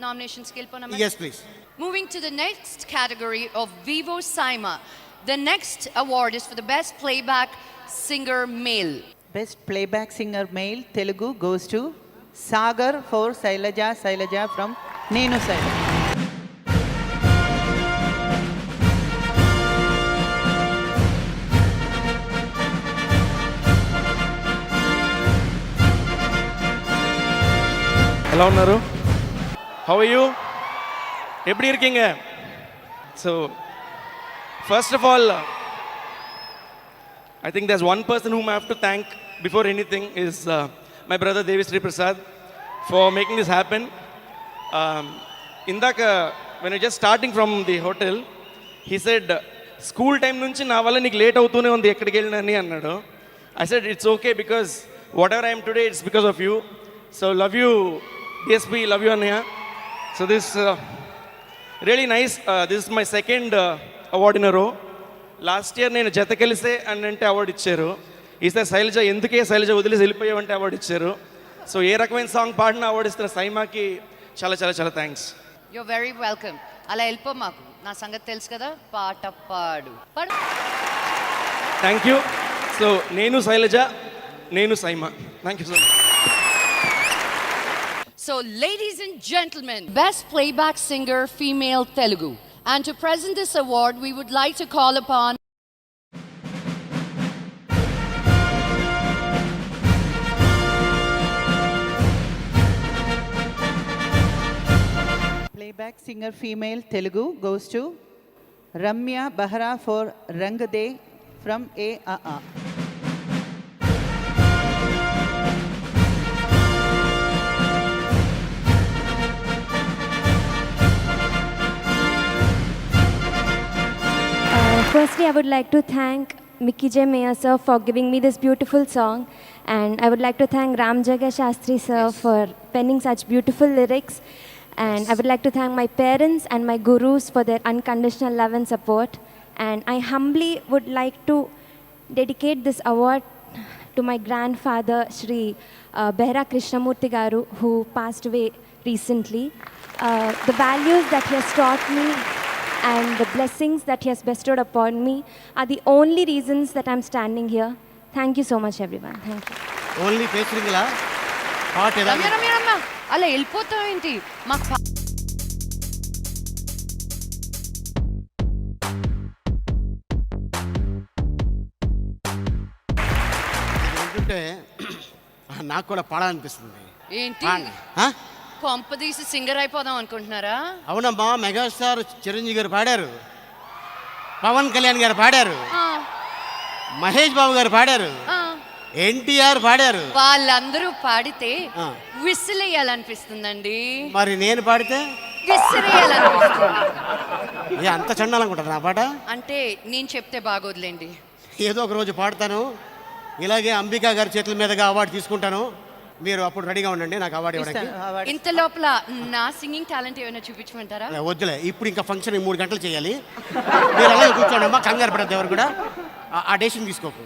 Nominations kelponama. Yes, please. Moving to the next category of Vivo Saima. The next award is for the best playback singer male. Best playback singer male Telugu goes to Sagar for Shailaja from Nenu Shailaja. ఎలా ఉన్నారు? How are you? எப்படி இருக்கீங்க? So first of all I think there's one person whom I have to thank before anything is my brother Devisri Prasad for making this happen. Indaka when I just starting from the hotel, he said school time nunchi na valla nik late avutune undi ekkadiki vellinani annadu. I said it's okay because whatever I am today it's because of you. So love you DSP, love you Annaya. So this really nice. This is my second award in a row. Last year నేను జత కలిసే అని అంటే award ఇచ్చారు. ఈసారి శైలజ ఎందుకే శైలజ వదిలేసి వెళ్ళిపోయావంటే award ఇచ్చారు. సో ఏ రకమైన సాంగ్ పాడినా అవార్డు ఇస్తున్న సైమాకి చాలా చాలా చాలా థ్యాంక్స్. You're very welcome. అలా వెళ్ళిపో, మాకు నా సంగతి తెలుసు కదా, పాట పాడు. Thank you. సో నేను శైలజ, నేను Saima. Thank you so much. So ladies and gentlemen, best playback singer female Telugu. And to present this award, we would like to call upon Playback singer female Telugu goes to Ramya Bahra for Rang De from AAA. Firstly, I would like to thank Mickey J. Mayer sir for giving me this beautiful song, and I would like to thank Ram Jaga Shastri sir for penning such beautiful lyrics, and I would like to thank my parents and my gurus for their unconditional love and support, and I humbly would like to dedicate this award to my grandfather Shri Behra Krishnamurti Garu, who passed away recently. The values that he has taught me and the blessings that he has bestowed upon me are the only reasons that I'm standing here. Thank you so much, everyone. Thank you. Only ఫేస్లింగ్లా పాట ఎలా రమ్య అలా వెళ్ళిపోతావు ఏంటి? మాకు వింటుంటే నాకు కూడా పాడాలనిపిస్తుంది. ఏంటి ఆ? కొంపదీసి సింగర్ అయిపోదాం అనుకుంటున్నారా? అవునమ్మా, మెగాస్టార్ చిరంజీవి గారు పాడారు, పవన్ కళ్యాణ్ గారు పాడారు, మహేష్ బాబు గారు పాడారు, ఎన్టీఆర్ పాడారు. వాళ్ళందరూ పాడితే విసిరేయాలనిపిస్తుందండి. మరి నేను పాడితే విసిరేయాలనిపిస్తుంది. అంత చండాలనుకుంటారు నా పాట. అంటే నేను చెప్తే బాగోదులేండి. ఏదో ఒక రోజు పాడతాను, ఇలాగే అంబికా గారి చేతుల మీదుగా అవార్డు తీసుకుంటాను. మీరు అప్పుడు రెడీగా ఉండండి నాకు అవార్డు ఇవ్వడానికి. ఇంత లోపల నా సింగింగ్ టాలెంట్ ఏమైనా చూపించమంటారా? వద్దులే, ఇప్పుడు ఇంకా ఫంక్షన్ 3 గంటలు చేయాలి. మీరు అలాగే కూర్చోండి అమ్మా, కంగారు పడద్దు ఎవరు కూడా. ఆ డెసిషన్ తీసుకోకు.